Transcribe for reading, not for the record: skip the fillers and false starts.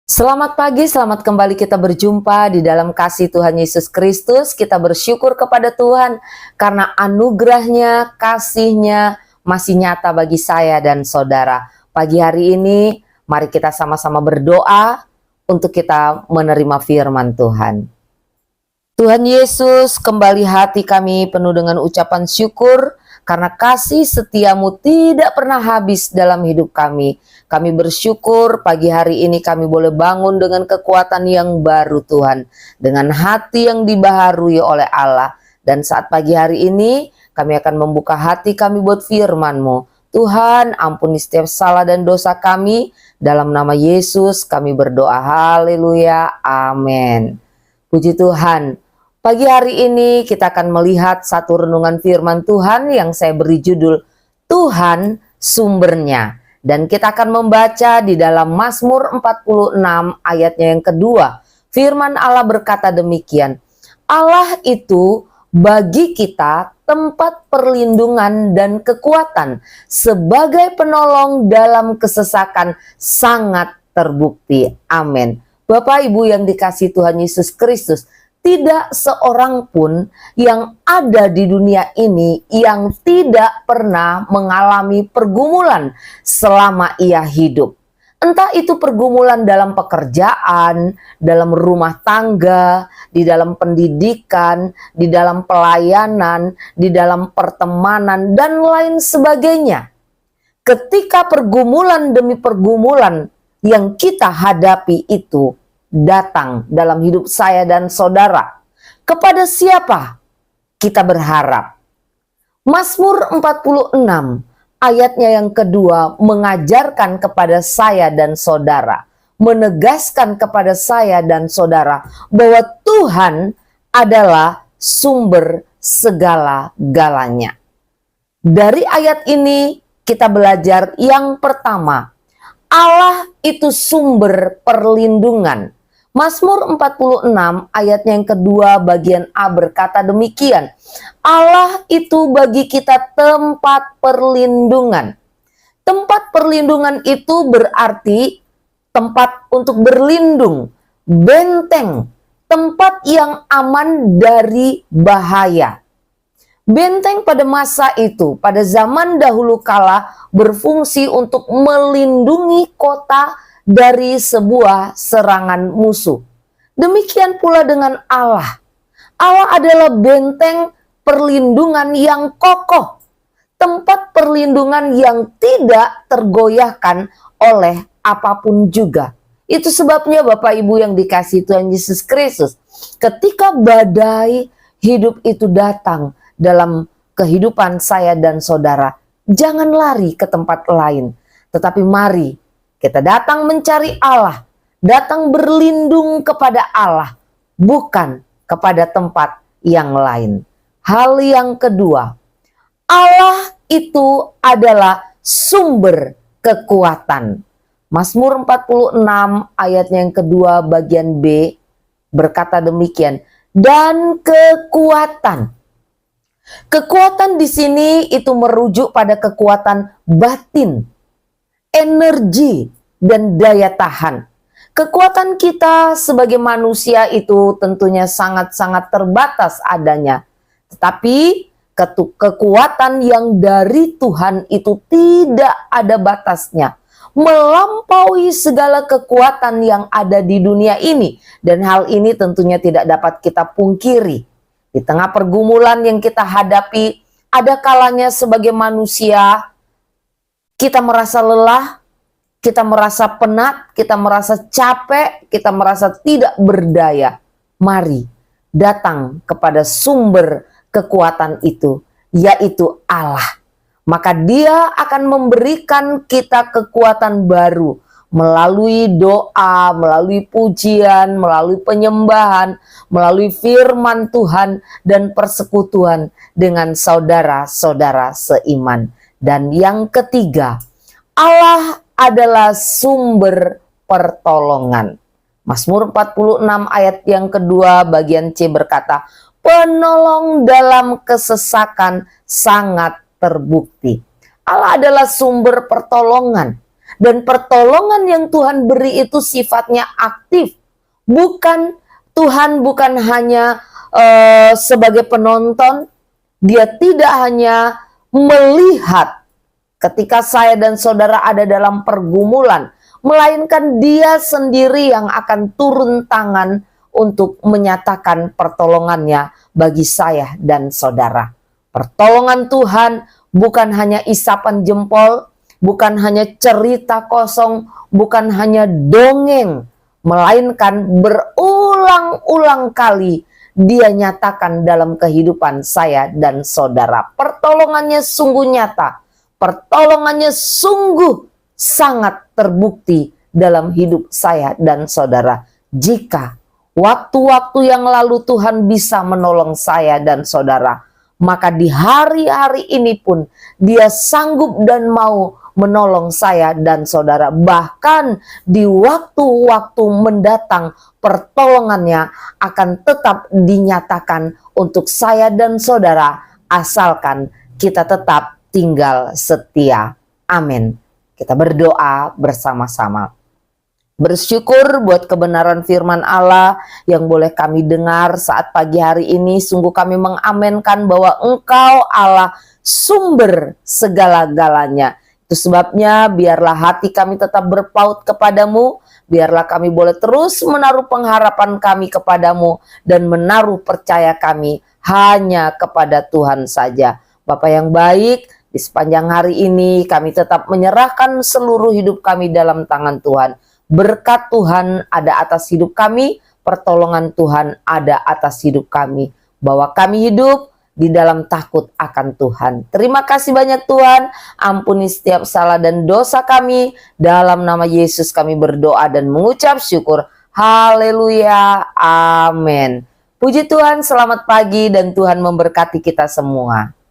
Selamat pagi, selamat kembali kita berjumpa di dalam kasih Tuhan Yesus Kristus. Kita bersyukur kepada Tuhan karena anugerahnya, kasihnya masih nyata bagi saya dan saudara. Pagi hari ini, mari kita sama-sama berdoa untuk kita menerima firman Tuhan. Tuhan Yesus, kembali hati kami penuh dengan ucapan syukur karena kasih setiamu tidak pernah habis dalam hidup kami. Kami bersyukur pagi hari ini kami boleh bangun dengan kekuatan yang baru Tuhan. Dengan hati yang dibaharui oleh Allah. Dan saat pagi hari ini kami akan membuka hati kami buat firman-Mu. Tuhan, ampuni setiap salah dan dosa kami. Dalam nama Yesus kami berdoa. Haleluya. Amin. Puji Tuhan. Pagi hari ini kita akan melihat satu renungan firman Tuhan yang saya beri judul Tuhan Sumbernya. Dan kita akan membaca di dalam Mazmur 46 ayatnya yang kedua. Firman Allah berkata demikian. Allah itu bagi kita tempat perlindungan dan kekuatan. Sebagai penolong dalam kesesakan sangat terbukti. Amin. Bapak Ibu yang dikasihi Tuhan Yesus Kristus. Tidak seorang pun yang ada di dunia ini yang tidak pernah mengalami pergumulan selama ia hidup. Entah itu pergumulan dalam pekerjaan, dalam rumah tangga, di dalam pendidikan, di dalam pelayanan, di dalam pertemanan, dan lain sebagainya. Ketika pergumulan demi pergumulan yang kita hadapi itu datang dalam hidup saya dan saudara, kepada siapa kita berharap? Mazmur 46 ayatnya yang kedua mengajarkan kepada saya dan saudara, menegaskan kepada saya dan saudara bahwa Tuhan adalah sumber segala-galanya. Dari ayat ini kita belajar yang pertama, Allah itu sumber perlindungan. Mazmur 46 ayatnya yang kedua bagian A berkata demikian. Allah itu bagi kita tempat perlindungan. Tempat perlindungan itu berarti tempat untuk berlindung, benteng, tempat yang aman dari bahaya. Benteng pada masa itu, pada zaman dahulu kala berfungsi untuk melindungi kota dari sebuah serangan musuh. Demikian pula dengan Allah. Allah adalah benteng perlindungan yang kokoh. Tempat perlindungan yang tidak tergoyahkan oleh apapun juga. Itu sebabnya Bapak Ibu yang dikasihi Tuhan Yesus Kristus. Ketika badai hidup itu datang dalam kehidupan saya dan saudara, jangan lari ke tempat lain. Tetapi mari kita datang mencari Allah, datang berlindung kepada Allah, bukan kepada tempat yang lain. Hal yang kedua, Allah itu adalah sumber kekuatan. Mazmur 46 ayatnya yang kedua bagian B berkata demikian, dan kekuatan. Kekuatan di sini itu merujuk pada kekuatan batin, energi, dan daya tahan. Kekuatan kita sebagai manusia itu tentunya sangat-sangat terbatas adanya. Tetapi kekuatan yang dari Tuhan itu tidak ada batasnya. Melampaui segala kekuatan yang ada di dunia ini. Dan hal ini tentunya tidak dapat kita pungkiri. Di tengah pergumulan yang kita hadapi, ada kalanya sebagai manusia, kita merasa lelah, kita merasa penat, kita merasa capek, kita merasa tidak berdaya. Mari datang kepada sumber kekuatan itu, yaitu Allah. Maka Dia akan memberikan kita kekuatan baru melalui doa, melalui pujian, melalui penyembahan, melalui firman Tuhan dan persekutuan dengan saudara-saudara seiman. Dan yang ketiga, Allah adalah sumber pertolongan. Mazmur 46 ayat yang kedua bagian C berkata, penolong dalam kesesakan sangat terbukti. Allah adalah sumber pertolongan. Dan pertolongan yang Tuhan beri itu sifatnya aktif. Tuhan bukan hanya sebagai penonton. Dia tidak hanya melihat ketika saya dan saudara ada dalam pergumulan, melainkan dia sendiri yang akan turun tangan untuk menyatakan pertolongannya bagi saya dan saudara. Pertolongan Tuhan bukan hanya isapan jempol, bukan hanya cerita kosong, bukan hanya dongeng, melainkan berulang-ulang kali dia nyatakan dalam kehidupan saya dan saudara. Pertolongannya sungguh nyata, pertolongannya sungguh sangat terbukti dalam hidup saya dan saudara. Jika waktu-waktu yang lalu Tuhan bisa menolong saya dan saudara, maka di hari-hari ini pun dia sanggup dan mau menolong saya dan saudara. Bahkan di waktu-waktu mendatang pertolongannya akan tetap dinyatakan untuk saya dan saudara, asalkan kita tetap tinggal setia. Amin. Kita berdoa bersama-sama. Bersyukur buat kebenaran firman Allah yang boleh kami dengar saat pagi hari ini. Sungguh kami mengamenkan bahwa Engkau Allah sumber segala-galanya. Itu sebabnya biarlah hati kami tetap berpaut kepadamu. Biarlah kami boleh terus menaruh pengharapan kami kepadamu dan menaruh percaya kami hanya kepada Tuhan saja. Bapa yang baik, di sepanjang hari ini kami tetap menyerahkan seluruh hidup kami dalam tangan Tuhan. Berkat Tuhan ada atas hidup kami, pertolongan Tuhan ada atas hidup kami. Bahwa kami hidup di dalam takut akan Tuhan. Terima kasih banyak Tuhan, ampuni setiap salah dan dosa kami. Dalam nama Yesus kami berdoa dan mengucap syukur. Haleluya, amin. Puji Tuhan, selamat pagi dan Tuhan memberkati kita semua.